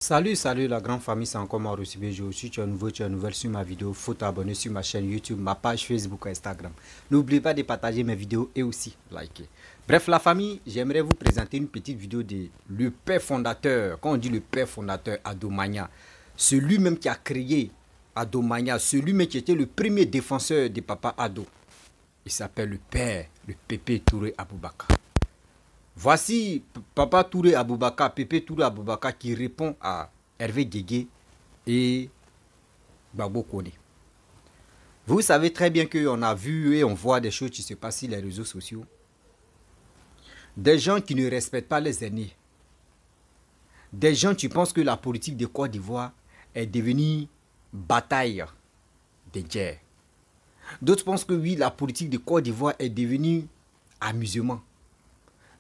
Salut la grande famille, c'est encore moi Rossibé. Je suis tu es nouveau, tu es nouvelle sur ma vidéo. Faut t'abonner sur ma chaîne YouTube, ma page Facebook et Instagram. N'oubliez pas de partager mes vidéos et aussi liker. Bref la famille, j'aimerais vous présenter une petite vidéo de le père fondateur. Quand on dit le père fondateur, Ado Magnat, celui même qui a créé Ado Magnat, celui même qui était le premier défenseur de Papa Ado. Il s'appelle le père, le Pépé Touré Aboubakar. Voici Papa Touré Aboubakar, Pépé Touré Aboubakar qui répond à Hervé Guégué et Gbagbo Kone. Vous savez très bien qu'on a vu et on voit des choses qui se passent sur les réseaux sociaux. Des gens qui ne respectent pas les aînés. Des gens qui pensent que la politique de Côte d'Ivoire est devenue bataille de guerre. D'autres pensent que oui, la politique de Côte d'Ivoire est devenue amusement.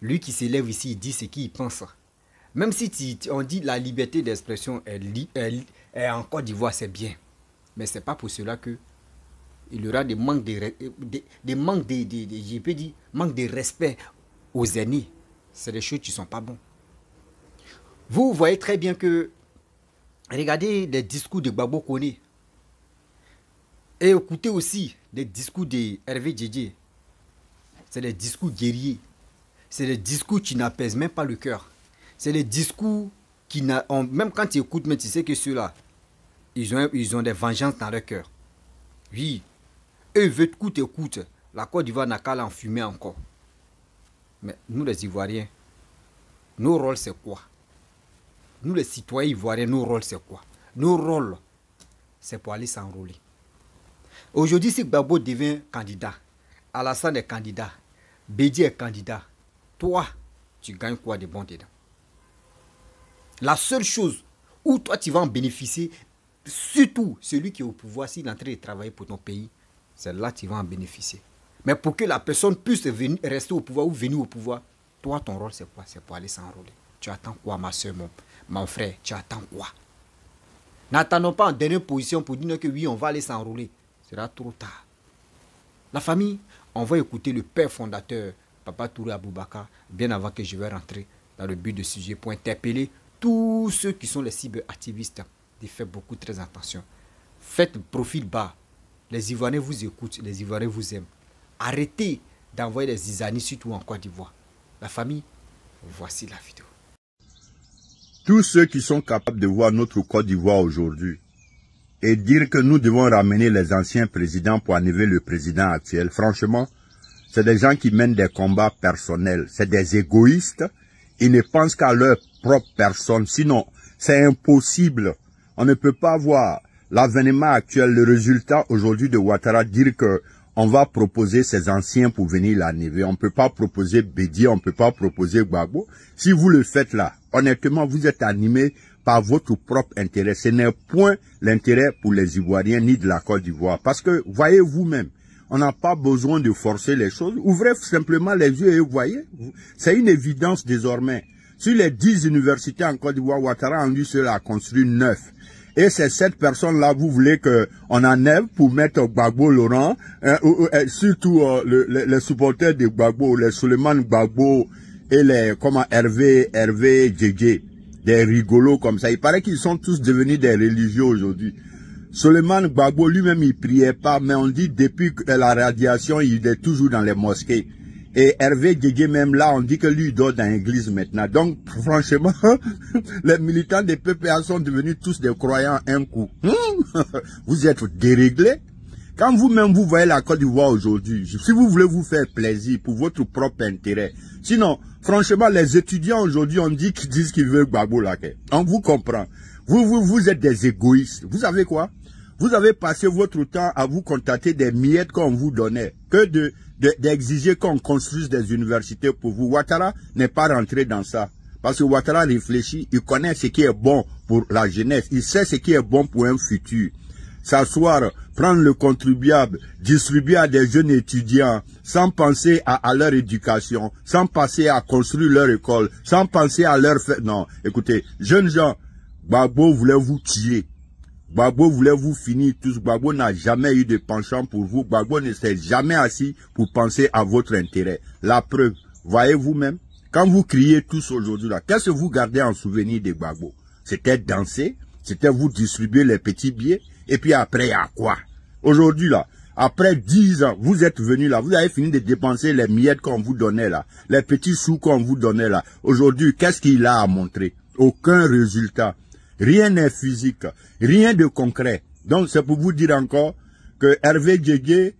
Lui qui s'élève ici, il dit ce qu'il pense. Même si on dit la liberté d'expression est en Côte d'Ivoire, c'est bien. Mais ce n'est pas pour cela que il y aura des manques manque de respect aux aînés. C'est des choses qui ne sont pas bonnes. Vous voyez très bien que, regardez les discours de Gbagbo Kone. Et écoutez aussi les discours de Hervé Guégué. C'est des discours guerriers. C'est des discours qui n'apaisent même pas le cœur. C'est des discours qui même quand tu écoutes, mais tu sais que ceux-là, ils ont des vengeances dans leur cœur. Oui, eux veulent écoute. La Côte d'Ivoire n'a qu'à l'enfumer encore. Mais nous les Ivoiriens, nos rôles c'est quoi? Nous les citoyens ivoiriens, nos rôles c'est quoi? Nos rôles, c'est pour aller s'enrôler. Aujourd'hui, si Gbagbo devient candidat, Alassane est candidat, Bédi est candidat, toi, tu gagnes quoi de bon dedans? La seule chose où toi tu vas en bénéficier, surtout celui qui est au pouvoir, s'il est en train de travailler pour ton pays, c'est là que tu vas en bénéficier. Mais pour que la personne puisse rester au pouvoir ou venir au pouvoir, toi ton rôle c'est quoi? C'est pour aller s'enrôler. Tu attends quoi ma soeur, mon frère? Tu attends quoi? N'attendons pas en dernière position pour dire que oui, on va aller s'enrôler. Ce sera trop tard. La famille, on va écouter le père fondateur, Papa Touré Aboubakar, bien avant que je vais rentrer dans le but de sujet pour interpeller tous ceux qui sont les cyberactivistes. Faites beaucoup très attention. Faites profil bas. Les Ivoiriens vous écoutent, les Ivoiriens vous aiment. Arrêtez d'envoyer des zizanies, surtout en Côte d'Ivoire. La famille, voici la vidéo. Tous ceux qui sont capables de voir notre Côte d'Ivoire aujourd'hui et dire que nous devons ramener les anciens présidents pour enlever le président actuel, franchement, c'est des gens qui mènent des combats personnels. C'est des égoïstes. Ils ne pensent qu'à leur propre personne. Sinon, c'est impossible. On ne peut pas voir l'avènement actuel, le résultat aujourd'hui de Ouattara, dire que on va proposer ces anciens pour venir l'enlever. On ne peut pas proposer Bédi, on ne peut pas proposer Gbagbo. Si vous le faites là, honnêtement, vous êtes animé par votre propre intérêt. Ce n'est point l'intérêt pour les Ivoiriens ni de la Côte d'Ivoire. Parce que, voyez vous-même, on n'a pas besoin de forcer les choses. Ouvrez simplement les yeux et voyez. C'est une évidence désormais. Sur les 10 universités en Côte d'Ivoire, Ouattara en lui seul a construit 9. Et c'est cette personne-là, vous voulez qu'on enlève pour mettre Gbagbo Laurent, surtout les supporters de Gbagbo, les Suleiman Gbagbo et les Hervé Guégué, des rigolos comme ça. Il paraît qu'ils sont tous devenus des religieux aujourd'hui. Suleiman Gbagbo lui-même il priait pas, mais on dit depuis la radiation il est toujours dans les mosquées. Et Hervé Guégué même là, on dit que lui dort dans l'église maintenant. Donc franchement, les militants des PPA sont devenus tous des croyants un coup. Vous êtes déréglés. Quand vous-même vous voyez la Côte d'Ivoire aujourd'hui, si vous voulez vous faire plaisir pour votre propre intérêt. Sinon, franchement, les étudiants aujourd'hui, on dit qu'ils disent qu'ils veulent Gbagbo là. On vous comprend. Vous êtes des égoïstes. Vous savez quoi? Vous avez passé votre temps à vous contacter des miettes qu'on vous donnait, que d'exiger qu'on construise des universités pour vous. Ouattara n'est pas rentré dans ça. Parce que Ouattara réfléchit, il connaît ce qui est bon pour la jeunesse, il sait ce qui est bon pour un futur. S'asseoir, prendre le contribuable, distribuer à des jeunes étudiants, sans penser à leur éducation, sans penser à construire leur école, sans penser à leur fait. Non, écoutez, jeunes gens, Gbagbo voulait vous tuer. Gbagbo voulait vous finir tous. Gbagbo n'a jamais eu de penchant pour vous. Gbagbo ne s'est jamais assis pour penser à votre intérêt. La preuve, voyez vous-même, quand vous criez tous aujourd'hui là, qu'est-ce que vous gardez en souvenir de Gbagbo? c'était danser, c'était vous distribuer les petits billets, et puis après, il y a quoi? Aujourd'hui, là, après 10 ans, vous êtes venus là, vous avez fini de dépenser les miettes qu'on vous donnait là, les petits sous qu'on vous donnait là. Aujourd'hui, qu'est-ce qu'il a à montrer? Aucun résultat. Rien n'est physique, rien de concret. Donc, c'est pour vous dire encore que Hervé Djegé,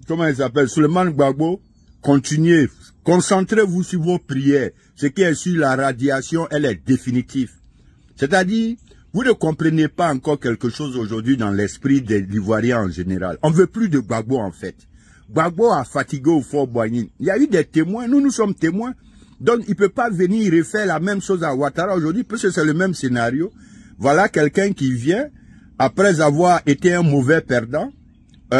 comment il s'appelle, Souleymane Gbagbo, continuez, concentrez-vous sur vos prières. Ce qui est sur la radiation, elle est définitive. C'est-à-dire, vous ne comprenez pas encore quelque chose aujourd'hui dans l'esprit des Ivoiriens en général. On ne veut plus de Gbagbo en fait. Gbagbo a fatigué au Fort Boigny. Il y a eu des témoins, nous sommes témoins. Donc il ne peut pas venir refaire la même chose à Ouattara aujourd'hui, parce que c'est le même scénario. Voilà quelqu'un qui vient, après avoir été un mauvais perdant,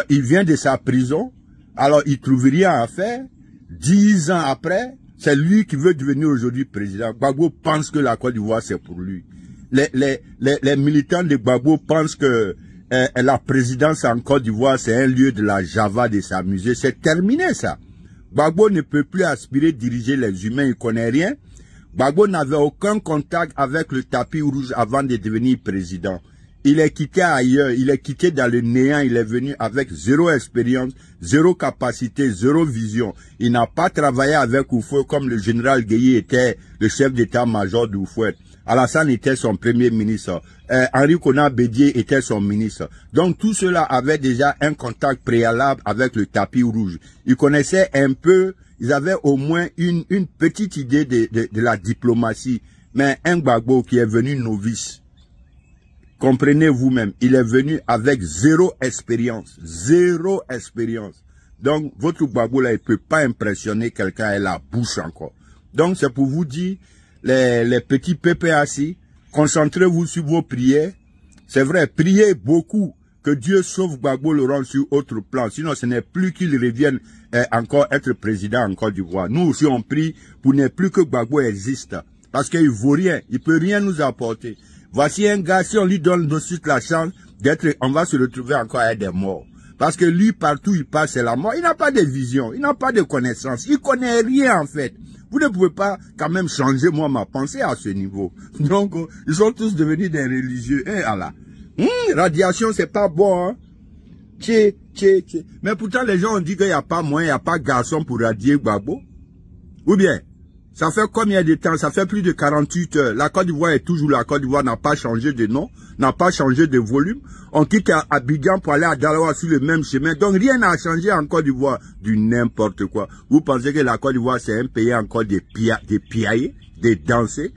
il vient de sa prison, alors il ne trouve rien à faire. 10 ans après, c'est lui qui veut devenir aujourd'hui président. Gbagbo pense que la Côte d'Ivoire c'est pour lui. Les militants de Gbagbo pensent que la présidence en Côte d'Ivoire, c'est un lieu de la Java, de s'amuser. C'est terminé, ça. Gbagbo ne peut plus aspirer diriger les humains, il connaît rien. Gbagbo n'avait aucun contact avec le tapis rouge avant de devenir président. Il est quitté ailleurs, il est quitté dans le néant, il est venu avec zéro expérience, zéro capacité, zéro vision. Il n'a pas travaillé avec Houphouët comme le général Gueye était le chef d'état-major d'Houphouët. Alassane était son premier ministre. Henri Konan Bédié était son ministre. Donc tout cela avait déjà un contact préalable avec le tapis rouge. Ils connaissaient un peu, ils avaient au moins une petite idée de la diplomatie. Mais un Gbagbo qui est venu novice, comprenez vous-même, il est venu avec zéro expérience. Zéro expérience. Donc votre Gbagbo là, il ne peut pas impressionner quelqu'un à la bouche encore. Donc c'est pour vous dire, les petits PPAC, concentrez-vous sur vos prières. C'est vrai, priez beaucoup que Dieu sauve Gbagbo le rende sur autre plan. Sinon, ce n'est plus qu'il revienne encore être président en Côte d'Ivoire. Nous aussi, on prie pour ne plus que Gbagbo existe. Parce qu'il ne vaut rien. Il ne peut rien nous apporter. Voici un gars, si on lui donne de suite la chance d'être, on va se retrouver encore avec des morts. Parce que lui, partout il passe, c'est la mort. Il n'a pas de vision, il n'a pas de connaissance. Il connaît rien, en fait. Vous ne pouvez pas quand même changer, moi, ma pensée à ce niveau. Donc, ils sont tous devenus des religieux. Eh, Allah. Radiation, c'est pas bon, hein. Mais pourtant, les gens ont dit qu'il n'y a pas moyen, il n'y a pas garçon pour radier Gbagbo. Ou bien, ça fait combien de temps? Ça fait plus de 48 heures. La Côte d'Ivoire est toujours la Côte d'Ivoire, n'a pas changé de nom, n'a pas changé de volume. On quitte Abidjan pour aller à Dalawa sur le même chemin. Donc rien n'a changé en Côte d'Ivoire. Du n'importe quoi. Vous pensez que la Côte d'Ivoire c'est un pays encore des piaillés, des dansés?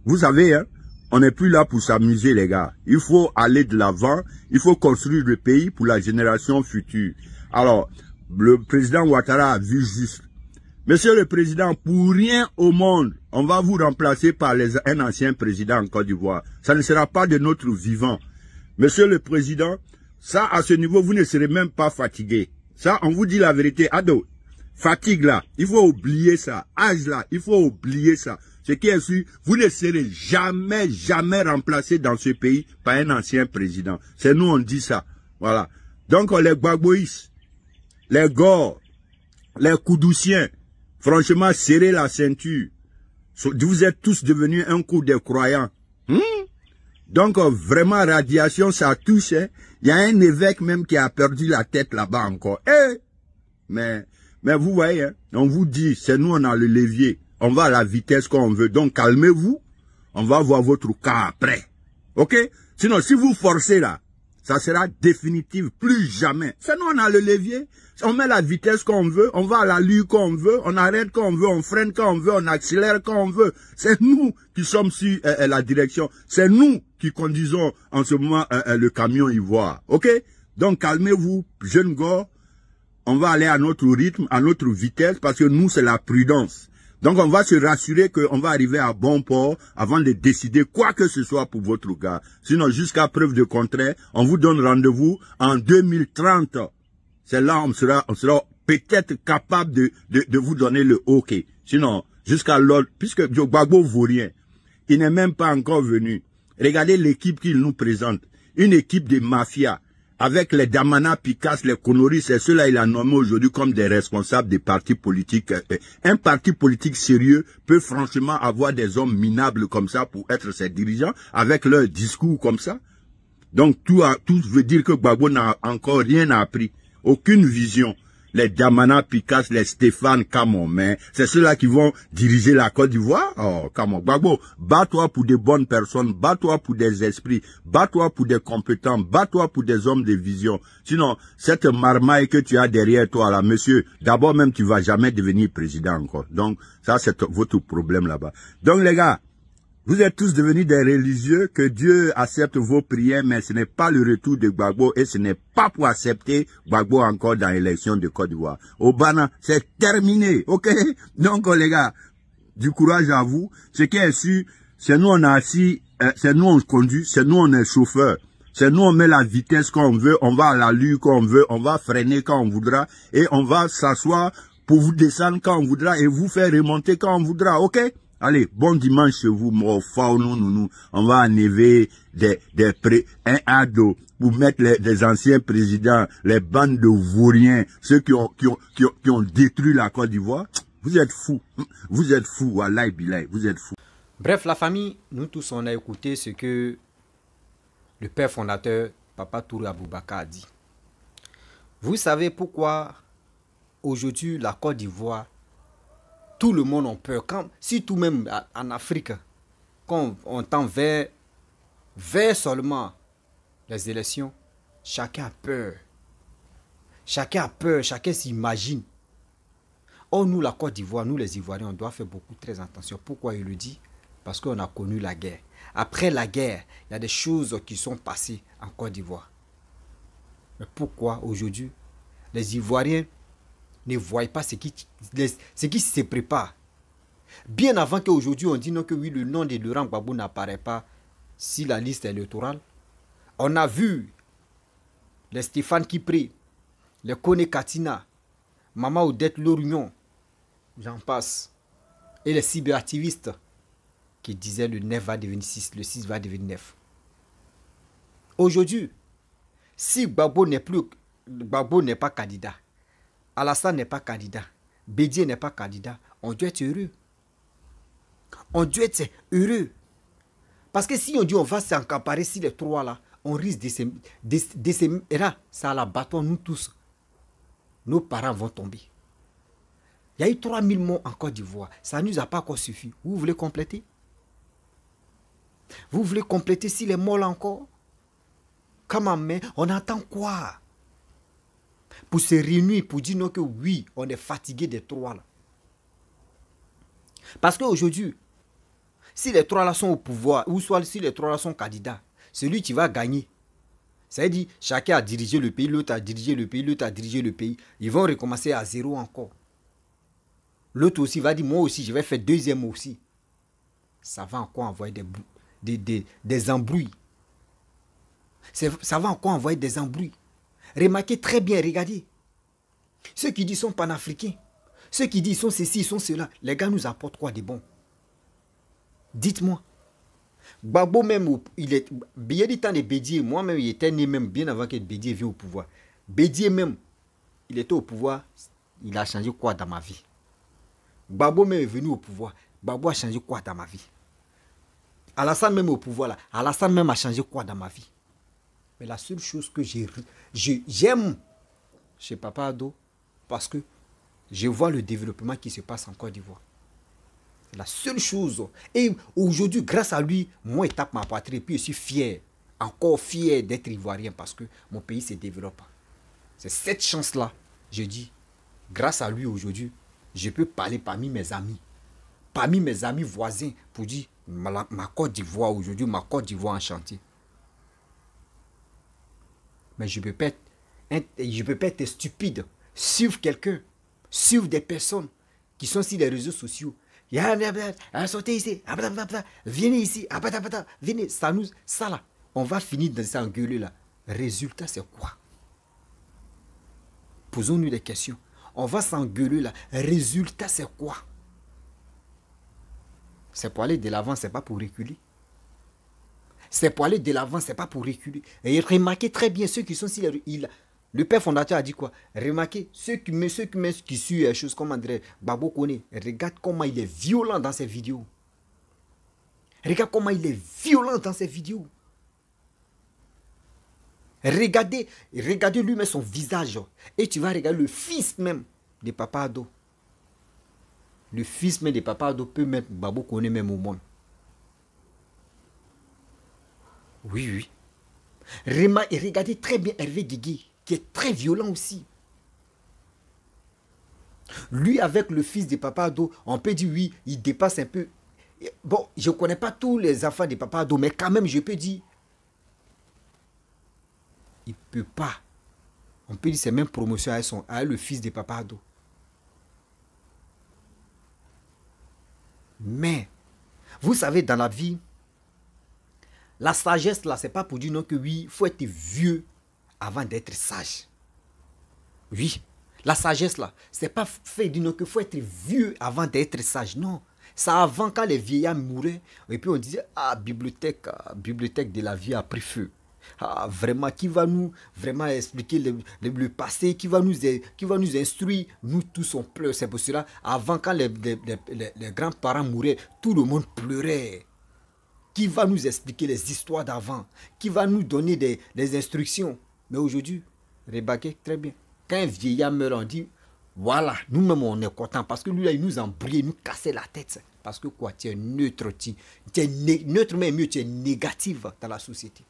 Vous savez, hein, on n'est plus là pour s'amuser les gars. Il faut aller de l'avant. Il faut construire le pays pour la génération future. Alors, le président Ouattara a vu juste. Monsieur le Président, pour rien au monde, on va vous remplacer par un ancien président en Côte d'Ivoire. Ça ne sera pas de notre vivant. Monsieur le Président, ça, à ce niveau, vous ne serez même pas fatigué. Ça, on vous dit la vérité. Ado, fatigue là, il faut oublier ça. Âge là, il faut oublier ça. Ce qui est sûr, vous ne serez jamais, jamais remplacé dans ce pays par un ancien président. C'est nous, on dit ça. Voilà. Donc, les Gbagboïs, les Gors, les Koudoussiens, franchement, serrez la ceinture. Vous êtes tous devenus un coup de croyants. Donc, vraiment, radiation, ça touche. Hein. Il y a un évêque même qui a perdu la tête là-bas encore. Mais vous voyez, hein, on vous dit, c'est nous, on a le levier. On va à la vitesse qu'on veut. Donc, calmez-vous. On va voir votre cas après. OK? Sinon, si vous forcez là, ça sera définitif. Plus jamais. C'est nous, on a le levier. On met la vitesse qu'on veut, on va à la lue qu'on veut, on arrête quand on veut, on freine quand on veut, on accélère quand on veut. C'est nous qui sommes sur la direction. C'est nous qui conduisons en ce moment le camion ivoire. OK? Donc calmez-vous, jeunes gars. On va aller à notre rythme, à notre vitesse, parce que nous, c'est la prudence. Donc on va se rassurer qu'on va arriver à bon port avant de décider quoi que ce soit pour votre gars. Sinon, jusqu'à preuve de contraire, on vous donne rendez-vous en 2030. C'est là on sera peut-être capable de vous donner le OK. Sinon, jusqu'à l'autre, puisque Gbagbo vaut rien, il n'est même pas encore venu. Regardez l'équipe qu'il nous présente. Une équipe de mafia. avec les Damana, Picasse, les Konoris, c'est ceux-là il a nommé aujourd'hui comme des responsables des partis politiques. Un parti politique sérieux peut franchement avoir des hommes minables comme ça pour être ses dirigeants, avec leur discours comme ça. Donc tout veut dire que Gbagbo n'a encore rien appris, aucune vision. Les Damana, Picasse, les Stéphane, Camon, mais c'est ceux-là qui vont diriger la Côte d'Ivoire. Oh, Camon, Gbagbo, bats-toi pour des bonnes personnes, bats-toi pour des esprits, bats-toi pour des compétents, bats-toi pour des hommes de vision. Sinon, cette marmaille que tu as derrière toi là, monsieur, d'abord même tu vas jamais devenir président encore. Donc, ça c'est votre problème là-bas. Donc les gars, vous êtes tous devenus des religieux, que Dieu accepte vos prières, mais ce n'est pas le retour de Gbagbo et ce n'est pas pour accepter Gbagbo encore dans l'élection de Côte d'Ivoire. Au Bana, c'est terminé, ok? Donc les gars, du courage à vous. Ce qui est sûr, c'est nous on a assis, c'est nous on conduit, c'est nous on est chauffeur. C'est nous on met la vitesse quand on veut, on va à l'allure quand on veut, on va freiner quand on voudra et on va s'asseoir pour vous descendre quand on voudra et vous faire remonter quand on voudra, ok? Allez, bon dimanche chez vous, mon nous. On va enlever un ado pour mettre les anciens présidents, les bandes de vauriens, ceux qui ont détruit la Côte d'Ivoire. Vous êtes fous. Vous êtes fous, wallahi billahi, vous êtes fous. Bref, la famille, nous tous, on a écouté ce que le père fondateur, Papa Touré Aboubakar, a dit. Vous savez pourquoi aujourd'hui la Côte d'Ivoire, tout le monde a peur. Si tout même en Afrique, quand on tend vers seulement les élections, chacun a peur. Chacun a peur, chacun s'imagine. Or, nous, la Côte d'Ivoire, nous les Ivoiriens, on doit faire beaucoup très attention. Pourquoi il le dit? Parce qu'on a connu la guerre. Après la guerre, il y a des choses qui sont passées en Côte d'Ivoire. Mais pourquoi aujourd'hui, les Ivoiriens ne voient pas ce qui se prépare? Bien avant qu'aujourd'hui on dit non, que oui, le nom de Laurent Gbagbo n'apparaît pas si la liste électorale. On a vu les Stéphane Kipré, les Kone Katina, Mama Odette Lorignon, j'en passe, et les cyberactivistes qui disaient le 9 va devenir 6, le 6 va devenir 9. Aujourd'hui, si Gbagbo n'est pas candidat, Alassane n'est pas candidat, Bédié n'est pas candidat, on doit être heureux. On doit être heureux. Parce que si on dit on va s'encaparer sur les trois là, on risque de se... Et là, ça la bâton, nous tous. Nos parents vont tomber. Il y a eu 3000 morts en Côte d'Ivoire. Ça ne nous a pas encore suffi. Vous voulez compléter? Vous voulez compléter si les morts là encore? Comment, mais on attend quoi? Pour se réunir, pour dire non que oui, on est fatigué des trois là. Parce qu'aujourd'hui, si les trois là sont au pouvoir, ou soit si les trois là sont candidats, celui qui va gagner, ça veut dire chacun a dirigé le pays, l'autre a dirigé le pays, l'autre a dirigé le pays. Ils vont recommencer à zéro encore. L'autre aussi va dire, moi aussi, je vais faire deuxième aussi. Ça va encore envoyer des embrouilles. Ça va encore envoyer des embrouilles. Remarquez très bien, regardez. Ceux qui disent sont panafricains, ceux qui disent sont ceci, sont cela, les gars nous apportent quoi de bon? Dites-moi. Gbagbo même, il est bien du temps de Bédié, moi-même, il était né même bien avant que Bédié vienne au pouvoir. Bédié même, il était au pouvoir, il a changé quoi dans ma vie? Gbagbo même est venu au pouvoir, Gbagbo a changé quoi dans ma vie? Alassane même au pouvoir là, Alassane même a changé quoi dans ma vie? Mais la seule chose que j'aime chez Papa Ado, parce que je vois le développement qui se passe en Côte d'Ivoire. C'est la seule chose. Et aujourd'hui, grâce à lui, moi, je tape ma patrie. Et puis, je suis fier, encore fier d'être ivoirien parce que mon pays se développe. C'est cette chance-là, je dis, grâce à lui aujourd'hui, je peux parler parmi mes amis voisins, pour dire ma Côte d'Ivoire aujourd'hui, ma Côte d'Ivoire en chantier. Mais je ne peux pas être stupide, suivre quelqu'un, suivre des personnes qui sont sur les réseaux sociaux. Sortez ici, venez ici, venez, ça là, on va finir de s'engueuler là. Résultat, c'est quoi? Posons-nous des questions. On va s'engueuler là. Résultat, c'est quoi? C'est pour aller de l'avant, c'est pas pour reculer. C'est pour aller de l'avant, c'est pas pour reculer. Et remarquez très bien ceux qui sont ici. Le père fondateur a dit quoi? Remarquez, ceux qui suivent les choses comme André Babo Kone, regarde comment il est violent dans ses vidéos. Regarde comment il est violent dans ses vidéos. Regardez lui-même son visage. Et tu vas regarder le fils même de Papa Ado. Le fils même de Papa Ado peut mettre Babo Kone même au monde. Oui, oui. Et regardez très bien Hervé Guigui, qui est très violent aussi. Lui, avec le fils de Papa Ado, on peut dire oui, il dépasse un peu. Bon, je ne connais pas tous les enfants de Papa Ado, mais quand même, je peux dire, il ne peut pas. On peut dire c'est même promotion à le fils de Papa Ado. Mais, vous savez, dans la vie, la sagesse, là, c'est pas pour dire non que oui, il faut être vieux avant d'être sage. Oui, la sagesse, là, c'est pas fait dire non qu'il faut être vieux avant d'être sage. Non, c'est avant quand les vieillards mouraient. Et puis on disait, ah, bibliothèque de la vie a pris feu. Ah, vraiment, qui va nous vraiment expliquer le passé, qui va nous instruire. Nous tous on pleure. C'est pour cela, avant quand les grands-parents mouraient, tout le monde pleurait. Qui va nous expliquer les histoires d'avant? Qui va nous donner des instructions? Mais aujourd'hui, remarquez très bien. Quand un vieillard meurt, on dit, voilà, nous-mêmes on est content parce que lui là, il nous embrouillait, il nous cassait la tête. Parce que quoi, tu es neutre, tu es neutre, mais mieux, tu es négatif dans la société.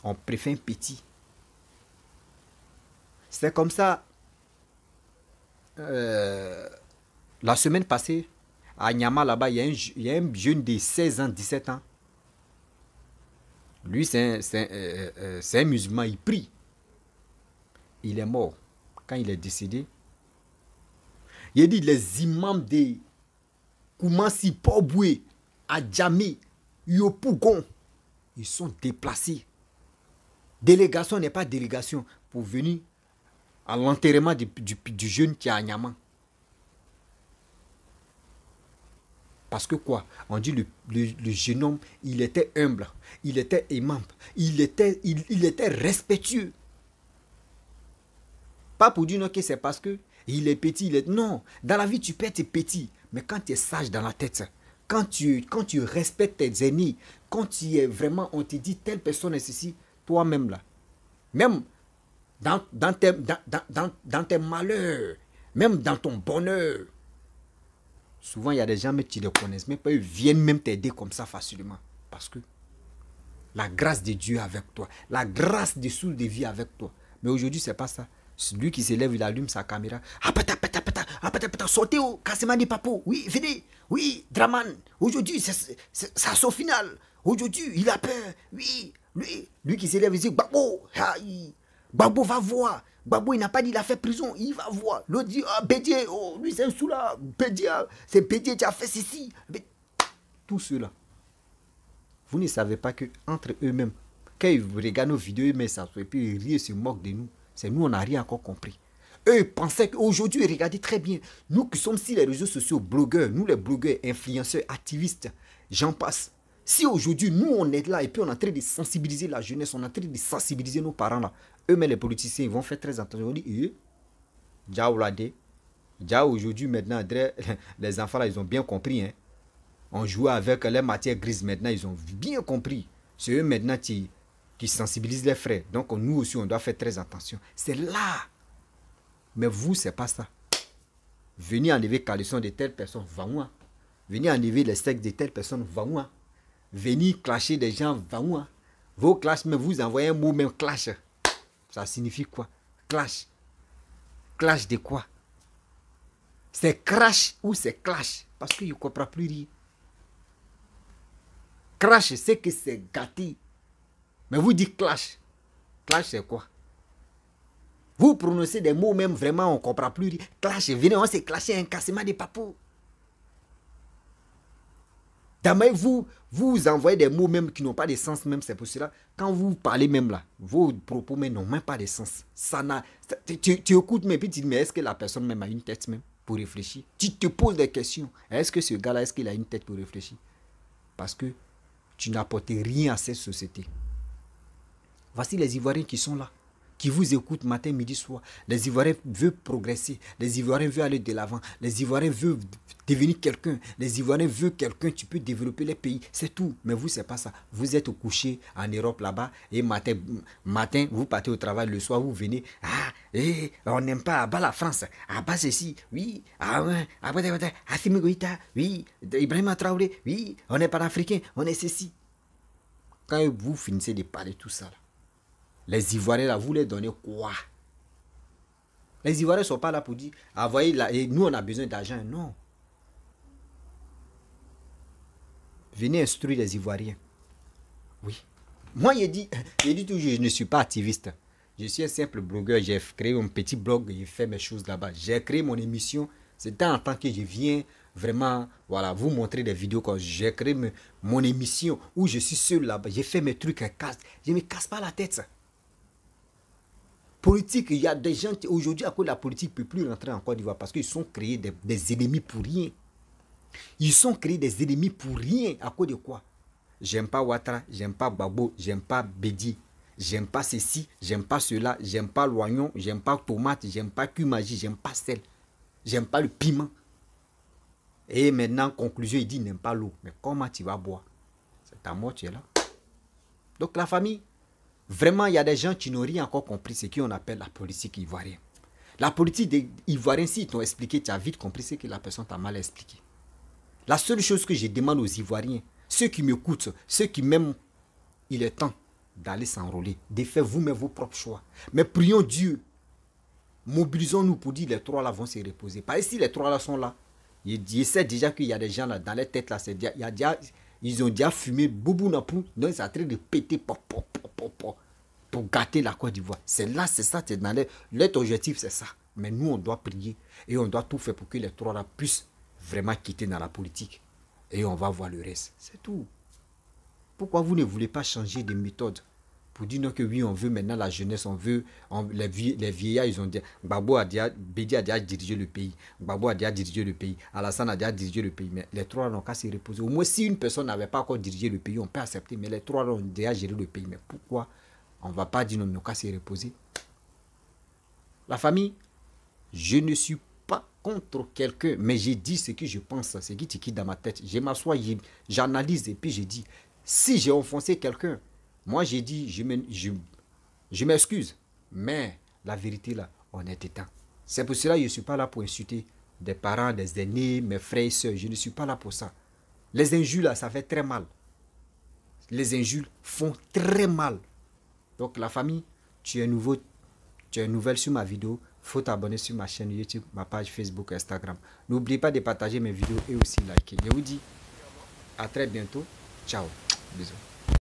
On préfère un petit. C'est comme ça, la semaine passée, à Nyama, là-bas, il y a un jeune de 16 ans, 17 ans. Lui, c'est un musulman, il prie. Il est mort. Quand il est décédé, il a dit les imams de Koumassi, Poboué, Adjamé, Yopougon, ils sont déplacés. Délégation n'est pas délégation pour venir à l'enterrement du jeune qui est à Nyama. Parce que quoi? On dit le jeune homme, il était humble, il était aimant, il était respectueux. Pas pour dire non que c'est parce que il est petit, non. Dans la vie, tu peux être petit, mais quand tu es sage dans la tête, quand tu respectes tes aînés, quand tu es vraiment, on te dit telle personne est ceci, toi-même là, même dans tes malheurs, même dans ton bonheur, souvent, il y a des gens mais qui ne connaissent même pas, ils viennent même t'aider comme ça facilement. Parce que la grâce de Dieu est avec toi. La grâce des sources de vie avec toi. Mais aujourd'hui, ce n'est pas ça. Celui qui se lève, il allume sa caméra. Sortez au cassement des papos. Oui, venez. Oui, Draman. Aujourd'hui, c'est son final. Aujourd'hui, il a peur. Oui, lui qui se lève, il dit, Babo, Babo va voir. Babo, il n'a pas dit qu'il a fait prison, il va voir. L'autre dit, ah, Bédié, oh, lui c'est un soula. Bédié, c'est Bédié qui a fait ceci. Tout cela. Vous ne savez pas qu'entre eux-mêmes, quand ils regardent nos vidéos, ils mettent ça, et puis ils rient et se moquent de nous. C'est nous, on n'a rien encore compris. Eux pensaient qu'aujourd'hui, regardez très bien, nous qui sommes sur les réseaux sociaux, blogueurs, nous les blogueurs, influenceurs, activistes, j'en passe. Si aujourd'hui, nous, on est là et puis on est en train de sensibiliser la jeunesse, on est en train de sensibiliser nos parents là, eux-mêmes les politiciens, ils vont faire très attention. On dit, déjà aujourd'hui, maintenant, les enfants là, ils ont bien compris. Hein. On jouait avec les matières grises, maintenant, ils ont bien compris. C'est eux maintenant qui sensibilisent les frères. Donc nous aussi, on doit faire très attention. C'est là. Mais vous, c'est pas ça. Venez enlever caleçon de telle personne, va moi. Venez enlever les sexes de telle personne, va moi. Venez clasher des gens, va moi. Vos clashs, mais vous envoyez un mot même clash. Ça signifie quoi? Clash. Clash de quoi? C'est crash ou c'est clash? Parce qu'il ne comprend plus rien. Crash, c'est que c'est gâté. Mais vous dites clash. Clash, c'est quoi? Vous prononcez des mots même vraiment, on ne comprend plus. Clash, venez, on s'est clashé un cassement de papou. D'abord, vous envoyez des mots même qui n'ont pas de sens même, c'est pour cela. Quand vous parlez même là, vos propos même n'ont même pas de sens. Tu écoutes mais puis tu dis, mais est-ce que la personne même a une tête même pour réfléchir? Tu te poses des questions. Est-ce que ce gars-là, est-ce qu'il a une tête pour réfléchir? Parce que tu n'apportes rien à cette société. Voici les Ivoiriens qui sont là, qui vous écoutent matin, midi, soir. Les Ivoiriens veulent progresser, les Ivoiriens veulent aller de l'avant, les Ivoiriens veulent devenir quelqu'un, les Ivoiriens veulent quelqu'un, tu peux développer les pays, c'est tout. Mais vous, c'est pas ça. Vous êtes couché en Europe là-bas et matin, vous partez au travail, le soir, vous venez, on n'aime pas, bas la France, bas ceci, oui, Assimi Goïta, oui, Ibrahima Traoré, oui, on n'est pas africain, on est ceci. Quand vous finissez de parler tout ça, là, les Ivoiriens, là, vous les donnez quoi? Les Ivoiriens ne sont pas là pour dire, voyez, là, et nous, on a besoin d'argent. Non. Venez instruire les Ivoiriens. Oui. Moi, j'ai dit toujours, je ne suis pas activiste. Je suis un simple blogueur. J'ai créé un petit blog, j'ai fait mes choses là-bas. J'ai créé mon émission. C'est en tant que je viens vraiment, voilà, vous montrer des vidéos quand j'ai créé mon émission où je suis seul là-bas. J'ai fait mes trucs, je ne me casse pas la tête, ça. Politique, il y a des gens, aujourd'hui, à cause de la politique, ne peut plus rentrer en Côte d'Ivoire parce qu'ils sont créés des ennemis pour rien. Ils sont créés des ennemis pour rien. À cause de quoi? J'aime pas Ouattara, j'aime pas Gbagbo, j'aime pas Bédi, j'aime pas ceci, j'aime pas cela, j'aime pas l'oignon, j'aime pas tomate, j'aime pas cumagie, j'aime pas sel, j'aime pas le piment. Et maintenant, conclusion, il dit il n'aime pas l'eau. Mais comment tu vas boire? C'est ta mort, tu es là. Donc la famille, vraiment, il y a des gens qui n'ont rien encore compris ce qu'on appelle la politique ivoirienne. La politique des Ivoiriens, si ils t'ont expliqué, tu as vite compris ce que la personne t'a mal expliqué. La seule chose que je demande aux Ivoiriens, ceux qui m'écoutent, ceux qui m'aiment, il est temps d'aller s'enrôler, de faire vous-même vos propres choix. Mais prions Dieu, mobilisons-nous pour dire les trois là vont se reposer. Parce que si les trois là sont là, je sais déjà qu'il y a des gens là, dans les têtes là, ils ont déjà fumé boubou napou, donc c'est en train de péter pour gâter la Côte d'Ivoire. C'est là, c'est ça, c'est dans leur objectif, c'est ça. Mais nous, on doit prier et on doit tout faire pour que les trois là puissent vraiment quitter dans la politique. Et on va voir le reste. C'est tout. Pourquoi vous ne voulez pas changer de méthode pour dire non que oui, on veut maintenant la jeunesse, on veut, les vieillards, ils ont dit, Bédi a déjà dirigé le pays, Gbagbo a déjà dirigé le pays, Alassane a déjà dirigé le pays, mais les trois n'ont qu'à se reposer. Au moins, si une personne n'avait pas encore dirigé le pays, on peut accepter, mais les trois ont déjà géré le pays. Mais pourquoi on ne va pas dire non, n'ont qu'à se reposer? La famille, je ne suis pas contre quelqu'un, mais j'ai dit ce que je pense, ce qui tique dans ma tête. Je m'assois, j'analyse et puis je dis, si j'ai offensé quelqu'un, moi j'ai dit, je m'excuse, mais la vérité là, on est éteint. C'est pour cela que je ne suis pas là pour insulter des parents, des aînés, mes frères et sœurs, je ne suis pas là pour ça. Les injures là, ça fait très mal. Les injures font très mal. Donc la famille, tu es nouvelle sur ma vidéo, faut t'abonner sur ma chaîne YouTube, ma page Facebook, Instagram. N'oubliez pas de partager mes vidéos et aussi liker. Je vous dis à très bientôt. Ciao. Bisous.